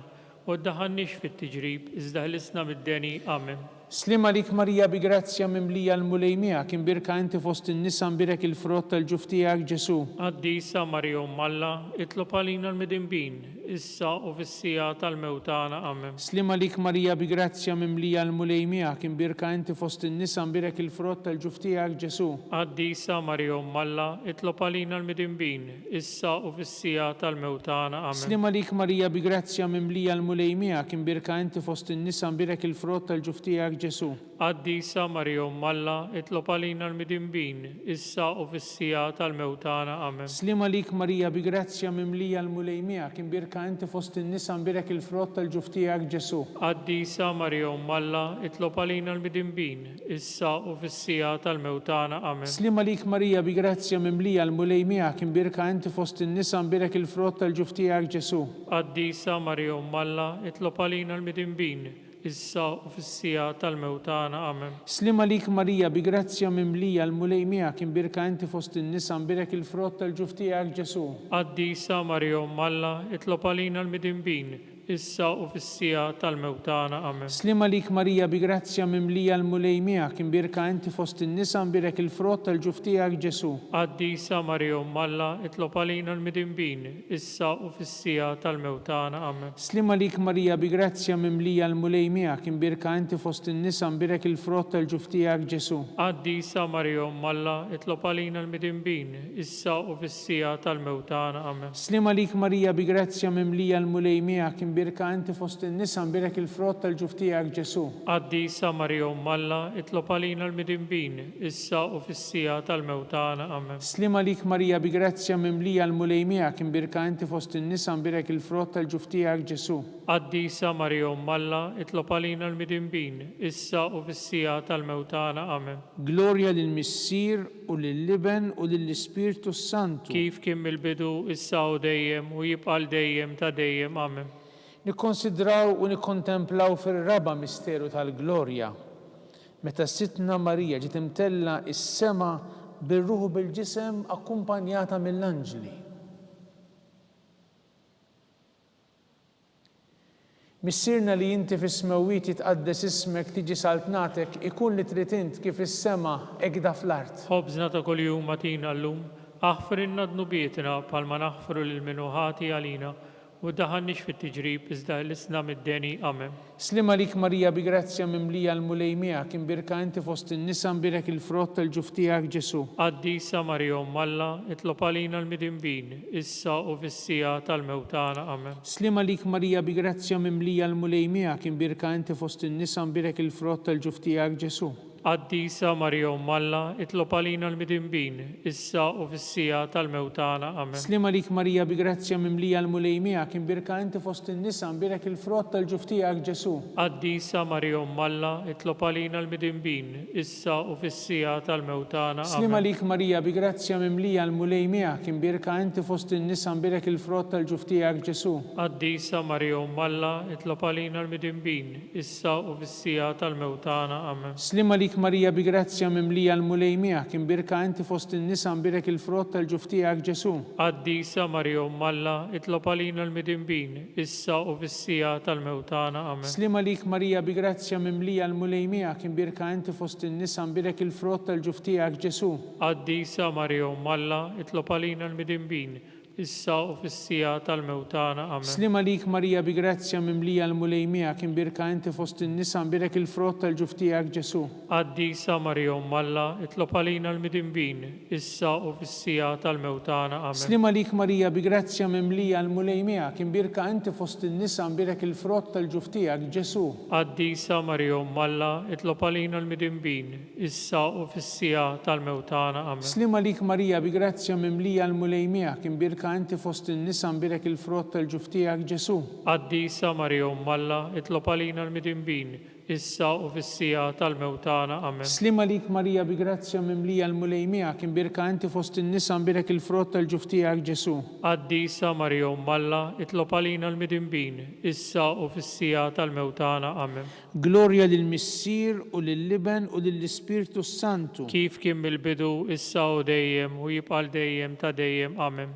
u ddaħħalniex fit-tiġrib, iżda ħlisna mid-deni. Amen. Slima lik Marija bi grazzja mimlija l-mulejmija kien birka inti fost in-nisa nbirek il-frott tal-ġuf tiegħek Ġesu. Qaddisa Marija Umm Alla, itlob għalina l-midinbin, issa u fis-sija tal-mewt tagħna. Amen. Slima lik Marija bi grazzja mimlija l-mulejmija kien birka inti fost in-nisa nbirek il-frott tal-ġuf tiegħek Ġesu. Qaddisa Marija Umm Alla, itlob għalina l-midinbin, issa u fis-sija tal-mewt tagħna. Amen. Slima lik Marija bi grazzja mimlija l-mulejmija kien birka inti fost in-nisa nbirek il-frott tal-ġuf tiegħek Ġesu. Qaddisa Marija Umm Alla, itlob għalina l-midinbin, issa u fis-sija tal-mewt tagħna. Amen. Slima lik Marija bi grazzja mimlija l-mulejmija kien birka inti fost in-nisa nbirek il-frott tal-ġuf tiegħek Ġesu. Qaddisa Marija Umm Alla, itlob għalina l-midinbin, issa u fis-sija tal-mewt tagħna. Amen. Slima lik Marija bi grazzja mimlija l-mulejmija kien birka inti fost in-nisa nbirek il-frott tal-ġuf tiegħek Ġesu. Qaddisa Marija Umm Alla, itlob għalina l-midinbin, issa u fis-sija tal-mewt tagħna. Amen. Slima lik Marija bi grazzja mimlija l-mulejmija kien birka inti fost in-nisa nbirek il-frott tal-ġuf tiegħek Ġesu. Qaddisa Marija Umm Alla, itlob għalina l-midinbin, issa u fis-sija tal-mewt tagħna. Amen. Slima lik Marija bi grazzja mimlija l-mulejmija kien birka inti fost in-nisa nbirek il-frott tal-ġuf tiegħek Ġesu. Qaddisa Marija Umm Alla, itlob għalina l-midinbin, issa u fis-sija tal-mewt tagħna. Amen. Slima lik Marija bi grazzja mimlija l-mulejmija kien birka inti fost in-nisa nbirek il-frott tal-ġuf tiegħek Ġesu. Qaddisa Marija Umm Alla, itlob għalina l-midinbin, issa u fis-sija tal-mewt tagħna. Amen. Slima lik Marija bi grazzja mimlija l-mulejmija kien birka inti fost in-nisa nbirek il-frott tal-ġuf tiegħek Ġesu. Qaddisa Marija Umm Alla, itlob għalina l-midinbin, issa u fis-sija tal-mewt tagħna. Amen. Slima lik Marija bi grazzja mimlija l-mulejmija kien birka inti fost in-nisa nbirek il-frott tal-ġuf tiegħek Ġesu. Qaddisa Marija Umm Alla, itlob għalina l-midinbin, issa u fis-sija tal-mewt tagħna. Amen. Glorja lill-Missier u lill-Liben u lill-Ispirtu Santu. Kif kien mill-bidu, issa u dejjem u jibqa' dejjem ta' dejjem. Amen. Nikkonsidraw u nikkontemplaw fir-raba misteru tal-glorja meta Sitna Marija ġiet imtella is-sema bir-ruħ u bil-ġisem akkumpanjata mill-anġli. Missierna li inti fis-smawiet jitqaddes ismek tiġi saltnatek ikun li trid int kif is-sema hekk fl-art. Ħobżna ta' kuljum matina llum, aħfrinna dnubietna bħalma naħfru lil min ħati għalina, u daħannix fit-tiġrib iżda ħlisna mid-deni. Amen. Slima lik Marija bi grazzja mimlija l-mulej miegħek, imbirka inti fost in-nisa, imbirek il-frott tal-ġuf tiegħek Ġesu. Qaddisa Marija Umm Alla, itlob għalina l-midinbin, issa u fis-sija tal-mewtana. Amen. Slima lik Marija bi grazzja mimlija l-mulej miegħek, imbirka inti fost in-nisa, imbirek il-frott tal-ġuf tiegħek Ġesu. Qaddisa Marija Umm Alla, itlob għalina l-midinbin, issa u fis-sija tal-mewtana. Amen. Slima lik Marija bi grazzja mimlija l-mulej miegħek, imbirka inti fost in-nisa, imbirek il-frott tal-ġuf tiegħek Ġesu. Qaddisa Marija Umm Alla, itlob għalina l-midinbin, issa u fis-sija tal-mewtana. Slima lik Marija bi grazzja mimlija l-mulej miegħek, imbirka inti fost in-nisa, imbirek il-frott tal-ġuf tiegħek Ġesu. Qaddisa Marija Umm Alla, itlob għalina l-midinbin, issa u fis-sija tal-mewtana. Amen. Slima lik Marija bi grazzja mimlija l-mulej miegħek, imbirka inti fost in-nisa, imbirek il-frott tal-ġuf tiegħek Ġesu. Qaddisa Marija Umm Alla, itlob għalina l-midinbin, issa u fis-sija tal-mewtana. Amen. Slima lik Marija bi grazzja mimlija l-mulej miegħek, imbirka inti fost in-nisa, imbirek il-frott tal-ġuf tiegħek Ġesu. Qaddisa Marija Umm Alla, itlob għalina l-midinbin, issa u fis-sija tal-mewtana. Amen. Slima lik Marija bi grazzja mimlija l-mulej miegħek, imbirka inti fost in-nisa, imbirek il-frott tal-ġuf tiegħek Ġesu. Qaddisa Marija Umm Alla, itlob għalina l-midinbin, issa u fis-sija tal-mewtana. Amen. Slima lik Marija bi grazzja mimlija l-mulej miegħek, imbirka inti fost in-nisa, imbirek il-frott tal-ġuf tiegħek Ġesu. Qaddisa Marija Umm Alla, itlob għalina l-midinbin, issa u fis-sija tal-mewtana. Amen. Slima lik Marija bi grazzja mimlija l-mulej miegħek, imbirka inti fost in-nisa, imbirek il-frott tal-ġuf tiegħek Ġesu. Qaddisa Marija Umm Alla, itlob għalina l-midinbin, issa u fis-sija tal-mewtana. Amen. Slima lik Marija bi grazzja mimlija l-mulej miegħek, imbirka inti fost in-nisa, imbirek il-frott tal-ġuf tiegħek Ġesu. Qaddisa Marija Umm Alla, itlob għalina l-midinbin, issa u fis-sija tal-mewtana. Amen. Glorja lill-Missier u lill-Liben u lill-Ispirtu Santu. Kif kien mill-bidu, issa u dejjem u jibqal dejjem ta' dejjem. Amen.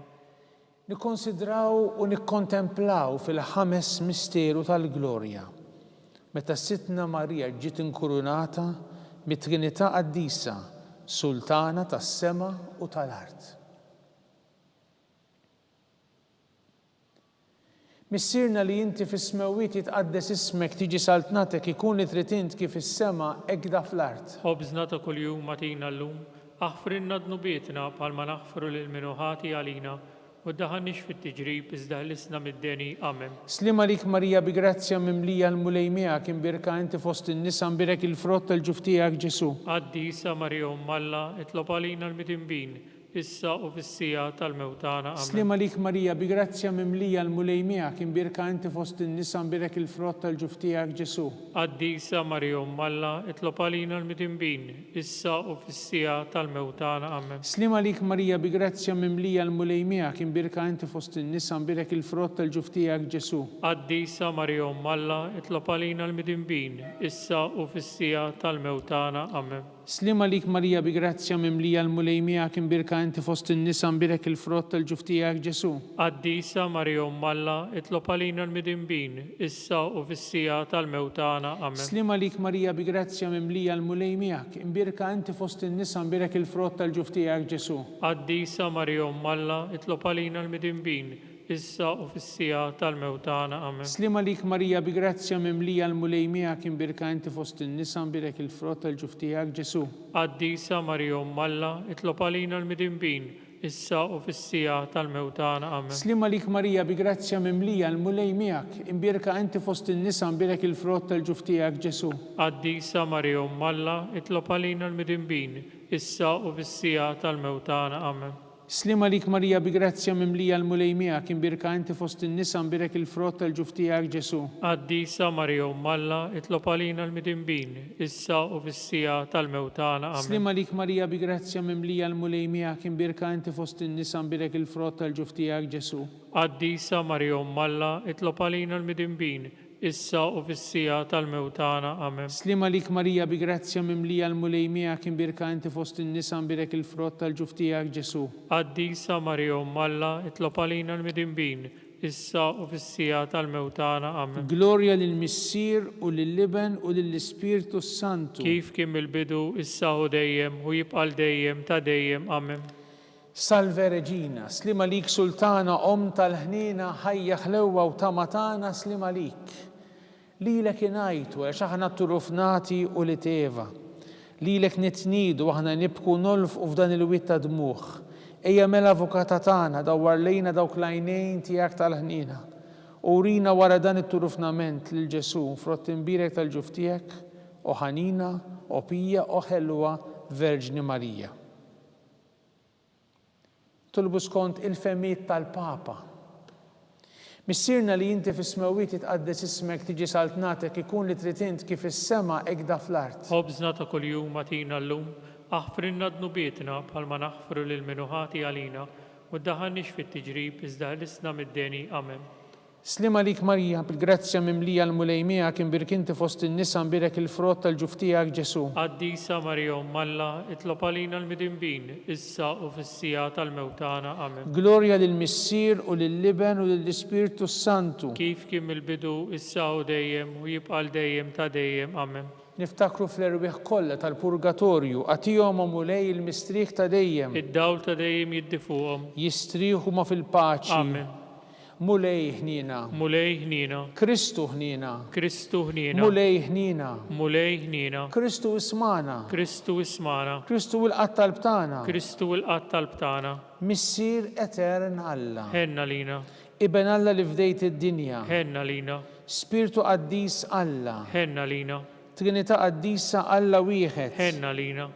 Nikkonsidraw u nikkontemplaw fil-ħames misteru tal-glorja. Meta Sitna Marija ġiet inkurunata mit-Trinità Qaddisa, Sultana tas-sema u tal-art. Missierna li inti fis-smewwiet jitqaddes ismek, tiġi saltnatek, ikun li trid int kif is-sema hekk fl-art. Ħobżna ta' kuljum agħtina llum, aħfrinna dnubietna bħalma naħfru lil min ħati għalina, u daħannix fit-tiġrib iżda ħlisna mid-deni. Amen. Slima lik Marija bi grazzja mimlija l-mulej miegħek, imbirka inti fost in-nisa, imbirek il-frott tal-ġuf tiegħek Ġesu. Qaddisa Marija Umm Alla, itlob għalina l-midinbin, issa u fis-sija tal-mewtana. Amen. Slima lik Marija bi grazzja mimlija l-mulej miegħek, imbirka inti fost in-nisa, imbirek il-frott tal-ġuf tiegħek Ġesu. Qaddisa Marija Umm Alla, itlob għalina l-midinbin, issa u fis-sija tal-mewtana. Amen. Slima lik Marija bi grazzja mimlija l-mulej miegħek, imbirka inti fost in-nisa, imbirek il-frott tal-ġuf tiegħek Ġesu. Qaddisa Marija Umm Alla, itlob għalina l-midinbin, issa u fis-sija tal-mewtana. Amen. Slima lik Marija bi grazzja mimlija l-mulej miegħek, imbirka inti fost in-nisa, imbirek il-frott tal-ġuf tiegħek Ġesu. Qaddisa Marija Umm Alla, itlob għalina l-midinbin, issa u fis-sija tal-mewtana. Amen. Slima lik Marija bi grazzja mimlija l-mulej miegħek, imbirka inti fost in-nisa, imbirek il-frott tal-ġuf tiegħek Ġesu. Qaddisa Marija Umm Alla, itlob għalina l-midinbin, issa u fis-sija tal-mewtana. Amen. Slima lik Marija bi grazzja mimlija l-mulej miegħek, imbirka inti fost in-nisa, imbirek il-frott tal-ġuf tiegħek Ġesu. Qaddisa Marija Umm Alla, itlob għalina l-midinbin, issa u fis-sija tal-mewtana. Amen. Slima lik Marija bi grazzja mimlija l-mulej miegħek, imbirka inti fost in-nisa, imbirek il-frott tal-ġuf tiegħek Ġesu. Qaddisa Marija Umm Alla, itlob għalina l-midinbin, issa u fis-sija tal-mewtana. Amen. Slima lik Marija bi grazzja mimlija l-mulej miegħek, imbirka inti fost in-nisa, imbirek il-frott tal-ġuf tiegħek Ġesu. Qaddisa Marija Umm Alla, itlob għalina l-midinbin, issa u fis-sija tal-mewtana. Amen. Slima lik Marija bi grazzja mimlija l-mulej miegħek, imbirka inti fost in-nisa, imbirek il-frott tal-ġuf tiegħek Ġesu. Qaddisa Marija Umm Alla, itlob għalina l-midinbin, issa u fis-sija tal-mewtana. Amen. Slima lik Marija bi grazzja mimlija l-mulej miegħek, imbirka inti fost in-nisa, imbirek il-frott tal-ġuf tiegħek Ġesu. Qaddisa Marija Umm Alla, itlob għalina l-midinbin, issa u fis-sija tal-mewtana. Amen. Glorja lill-Missier u lill-Liben u lill-Ispirtu Santu. Kif kien mill-bidu, issa u dejjem u jibqal dejjem ta' dejjem. Amen. Salve Regina, slima lik sultana, tal-ħnina, ħajja ħlewwa u tamatana, slima lik. Lilek inajtu, għax aħna turufnati u li teva. Lilek nitnidu, aħna nibku nolfqu f'dan il-wit ta' dmuħ. Ejja mela avukata tagħna dawwar lejna dawk l-għajnejn tiegħek tal-ħnina. U rina wara dan it-turufnament lil Ġesu frott imbirek tal-ġuf tiegħek, o ħanina, o pija, o ħelwa Verġni Marija. Tulbu skont il-femiet tal-Papa. Missirna li inti fis-smewit titqaddes ismek tiġi saltnatek ikun li trid int kif is-sema ekda fl-art. Ħobżna ta' kuljum atina llum, aħfrinna dnubietna bħalma naħfru lil minuħati għalina u ddaħħalniex fit-tiġrib iżda ħlisna mid-deni. Amen. Slima lik Marija, bil-grazzja mimlija l-mulej miegħek imbirk inti fost in-nisa mbirek il-frott tal-ġuf tiegħek Ġesu. Qaddisa Marija Malla, itlob għalina l-midinbin, issa u fis-sija tal-mewtana. Amen. Glorja lill-Missier u lill-Liben u lill-Ispirtu Santu. Kif kien mill-bidu, issa u dejjem u jibqa' dejjem ta' dejjem. Amen. Niftakru fl-erbieħ kollha tal-Purgatorju, għatihom mulej il-mistrieħ ta' dejjem. Id-dawl ta' dejjem jiddifuhom. Jistrieħu ma fil-paċi. Amen. Mulej ħnina. Mulej ħnina. Kristu ħnina. Kristu ħnina. Mulej ħnina. Mulej ħnina. Kristu ismana. Kristu ismana. Kristu il-qattal btana. Kristu il-qattal btana. Missier etern Alla. Ħenna lina. Iben Alla li fdejt id-dinja. Ħenna lina. Spiritu qaddis Alla. Ħenna lina. Trinità qaddisa Alla wieħed. Ħenna lina.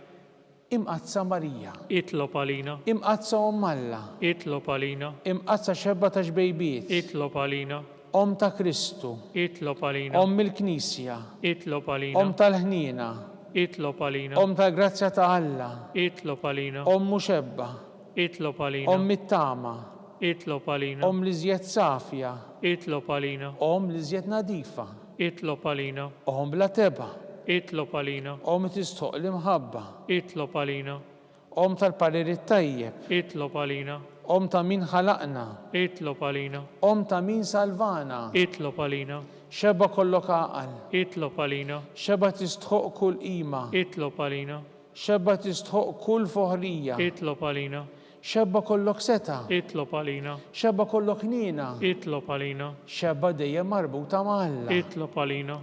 Imqazza Marija. Itlob għalina. Imqazza Alla. Itlob għalina. Imqazza xebba ta' xbejbiet. Itlob għalina. Ta' Kristu. Itlob għalina. Il-Knisja. Itlob għalina. Tal-ħnina. Itlob għalina. Tal-grazzja ta' Alla. Itlob għalina. Muxebba. Itlob għalina. Mit-tama. Itlob għalina. Li żjed safja. Itlob għalina. Li żjed nadifa. Itlob għalina. Bla teba. Itlob għalina. Tistħoq l-imħabba. Itlob għalina. Tal-pariri tajjeb. Itlob għalina. Ta' min ħalaqna. Itlob għalina. Ta' min salvana. Itlob għalina. Xebba kollok għaqal. Itlob għalina. Xebba tistħoq kull qima. Itlob għalina. Xebba tistħoq kull foħrija. Itlob għalina. Xebba kollok seta. Itlob għalina. Xebba kollok nina. Itlob għalina. Xebba dejjem marbuta ma' Alla. Itlob għalina.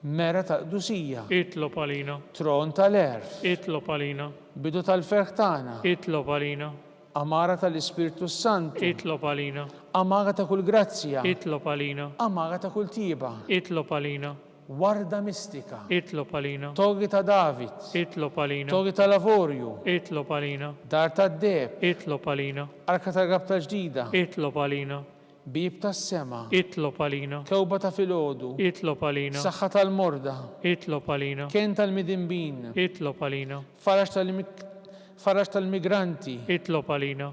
Mera ta' qdusija. Itlob għalina. Tron tal-erf. Itlob għalina. Bidu tal-ferħ tagħna. Itlob għalina. Amara tal-Ispirtu Santu. Itlob għalina. Amara ta' kull grazzja. Itlob għalina. Amara ta' kull tiba. Itlob għalina. Warda mistika. Itlob għalina. Togi ta' David. Itlob għalina. Togi ta' Lavorju. Itlob għalina. Dar ta' Deb. Itlob għalina. Arka ta' Gabta ġdida. Itlob għalina. Bib tas sema. Itlob għalina. Kewba ta' filgħodu. Itlob għalina. Saħħa tal-morda. Itlob għalina. Kien tal-midinbin. Itlob għalina. Farax tal-migranti. Itlob għalina.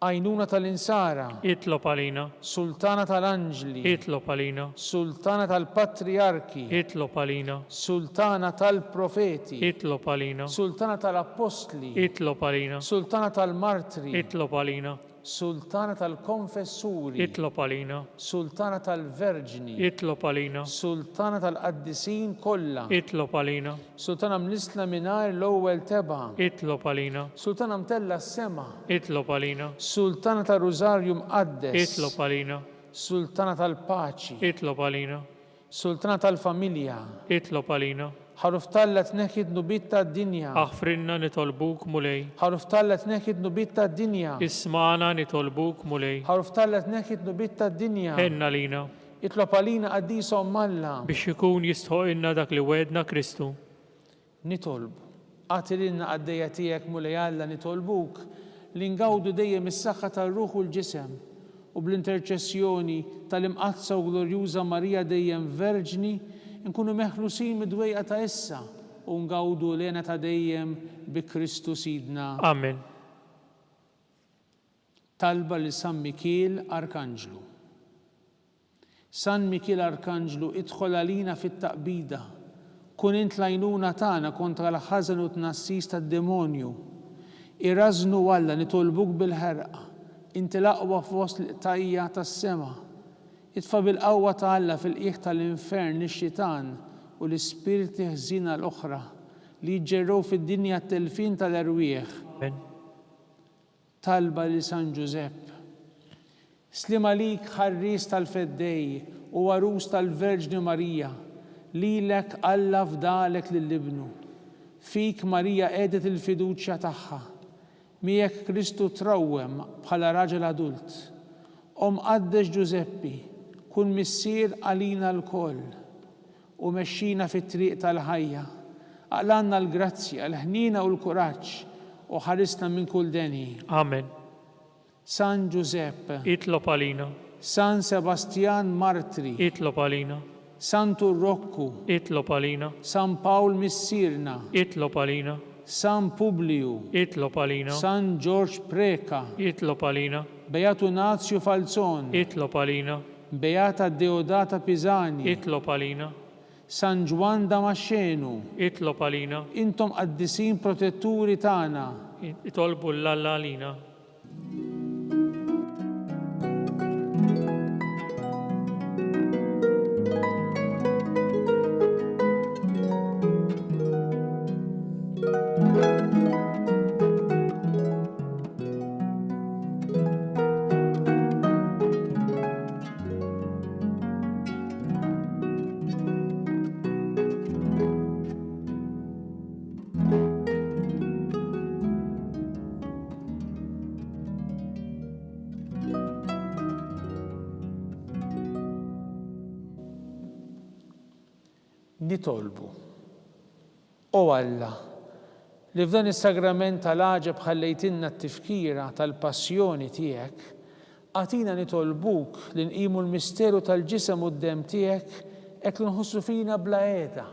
Għajnuna tal-insara. Itlob għalina. Sultana tal-anġli. Itlob għalina. Sultana tal-patriarki. Itlob għalina. Sultana tal-profeti. Itlob għalina. Sultana tal-apostli. Itlob għalina. Sultana tal-martri. Itlob għalina. Sultana tal-konfessuri. Itlob għalina. Sultana tal-verġni. Itlob għalina. Sultana tal-qaddisin kollha. Itlob għalina. Sultana mnisla mingħajr l-ewwel teba. Itlob għalina. Sultana mtella s-sema. Itlob għalina. Sultana tal-Rużarju mqaddes. Itlob għalina. Sultana tal-paċi. Itlob għalina. Sultana tal-familja. Itlob għalina. Ħaruf tallet neħid nubit tad-dinja. Aħfrinna nitolbuk mulej. Ħaruf tallet neħid nubit tad-dinja. Ismana nitolbuk mulej. Ħaruf tallet neħid nubit tad-dinja. Ħenna lina. Itlob għalina qaddisom Alla. Biex ikun jistħoq inna dak li wedna Kristu. Nitolb. Għatililna għaddejja tiegħek mulej Alla nitolbuk li ngawdu dejjem is-saħħa tar-ruħ u l-ġisem u bl-interċessjoni tal-imqazza u glorjuża Marija dejjem Verġni nkunu meħlusin mid-dwejqa ta' issa u ngawdu lena ta' dejjem bi Kristu Sidna. Amen. Talba li San Mikiel Arkanġlu. San Mikiel Arkanġlu idħol għalina fit-taqbida. Kun int lajnuna tagħna kontra l-ħażen u tnassis tad-demonju. Irrażnu Alla nitolbuk bil-ħerqa. Inti l-aqwa fost l-qtajja tas-sema. Itfa' bil-qawwa ta' Alla fil-qiegħ tal-infern ix-xitan u l-ispirti ħżina l-oħra li jġerrew fid-dinja t-telfin tal-erwieħ. talba li San Giuseppe. Slima lik ħarris tal-feddej u għarus tal-Verġni Marija, lilek Alla fdalek lill-ibnu. Fik Marija edet il-fiduċja tagħha. Miegħek Kristu trawwem bħala raġel adult. Qaddex Giuseppi, kun missier għalina l-koll u mexxina fit-triq tal-ħajja. Aqlanna l-grazzja, l-ħnina u l-kuraġġ u ħarisna minn kull deni. Amen. San Giuseppe, Itlob għalina. San Sebastian Martri, Itlob għalina. San Turrokku, Itlob għalina. San Paul Missirna, Itlob għalina. San Publiu, Itlob għalina. San George Preka, Itlob għalina. Beatu Nazio Falzon, Itlob għalina. Beata Deodata Pisani, Itlob għalina. San Juan Damascenu, Itlob għalina. intom qaddisin protetturi tagħna. Itolbu l-Alla għalina. Nitolbu. O Alla, li f'dan is-sagrament tal-għaġeb ħallejtinna t-tifkira tal-passjoni tiegħek, għatina nitolbuk li nqimu l-misteru tal-ġisem u d-dem tiegħek hekk li nħossu fina bla qiegħda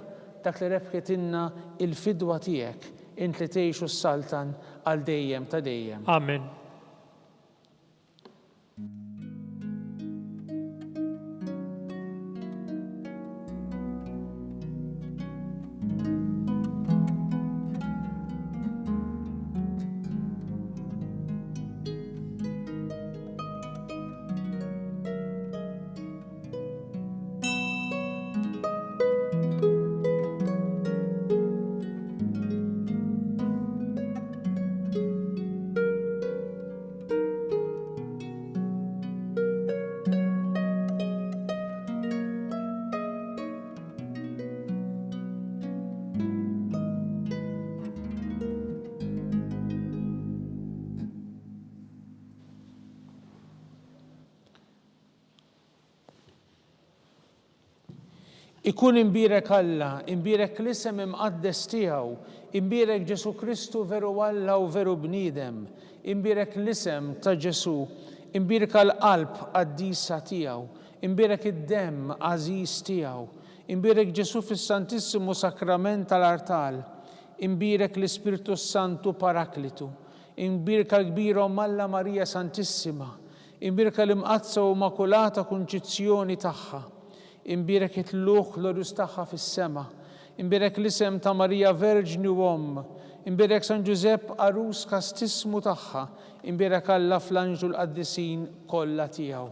dak li rebħetinna il-fidwa tiegħek int li tgħixu s-saltan għal dejjem ta' dejjem. Amen. Ikun imbirek Alla, imbirek l-isem imqaddes tiegħu, imbirek Ġesu Kristu veru Alla u veru bniedem, imbirek l-isem ta' Ġesu, imbirek l-qalb qaddisa tiegħu, imbirek id-dem għażiż tiegħu, imbirek Ġesu fis-Santissimu Sakrament tal-Artal, imbirek l-Ispirtu Santu Paraklitu, imbirek l-kbira Alla Marija Santissima, imbirek l-imqazza u makulata kunċizzjoni tagħha, imbirek it-luħ l-orus tagħha fis-sema, imbirek l-isem ta' Marija Verġni u Omm, imbirek San Giuseppe arus kastismu tagħha, imbirek Alla fl-anġu l-qaddisin kollha tiegħu.